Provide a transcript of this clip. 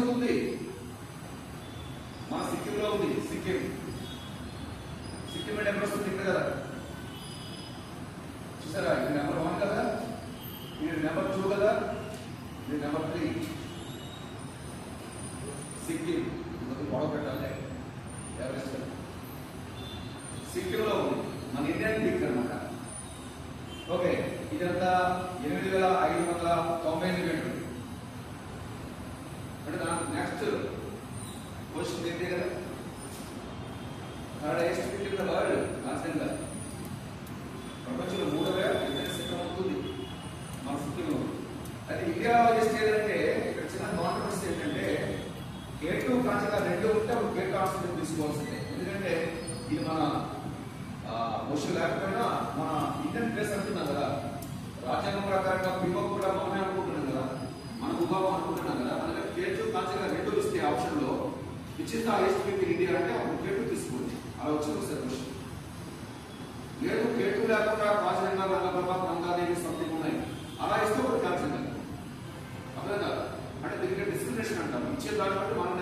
అవుతుంది? మన సిక్కింలో ఉంది. సిక్కిం అంటే ఎక్కడ వస్తుంది? ఇక్కడ కదా, చూసారా? ఇది నెంబర్ 1 కదా, ఇది నెంబర్ 2 కదా, ఇది నెంబర్ 3. సిక్కిం గొడవ పెట్టాలి. ఎవరెస్ట్ సిక్కింలో ఉంది, మన ఇండియన్ పీక్ అనమాట. ఓకే, ఇదంతా 8598 మీటర్లు. అంటే నాకు నెక్స్ట్ క్వశ్చన్ ఏంటి కదా, highest peak in the world constant గా ప్రపంచంలో 3వ శిఖరం అవుతుంది మన సిక్కింలో. అది ఇండియా హైయెస్ట్ ఏదంటే ఇక్కడ చిన్న కాంట్రవర్సీ ఏంటంటే K2 కాంచగా 2 ఉంటే అప్పుడు K2 ఆక్సిజన్ తీసుకోవాల్సిందే. ఎందుకంటే ఇది మన క్వశ్చన్ లేకపోయినా మన ఇండియన్ ప్లేస్ అంటున్నాం కదా, రాజ్యాంగం ప్రకారంగా భూభాగం కూడా మనమే అనుకుంటున్నాం కదా, మన భూభాగం అనుకుంటున్నాం కదా. అందుకే K2 కాంచగా 2 ఇస్తే ఆప్షన్ లో విచిత్ర హైయెస్ట్ పీక్ ఇన్ ఇండియా అంటే అప్పుడు K2 తీసుకోండి. అలా వచ్చింది సార్ క్వశ్చన్. లేదు K2 లేకుండా కాంచగంగా, రంగప్రభ, గంగాదేవి సంథింగ్ ఉన్నాయి, అలా ఇస్తే ఒకటి కాంచగంగా. అర్థం కాదు అంటే దీనికి డిస్క్రిమినేషన్ అంటాం. ఇచ్చే దాన్ని బట్టి మనం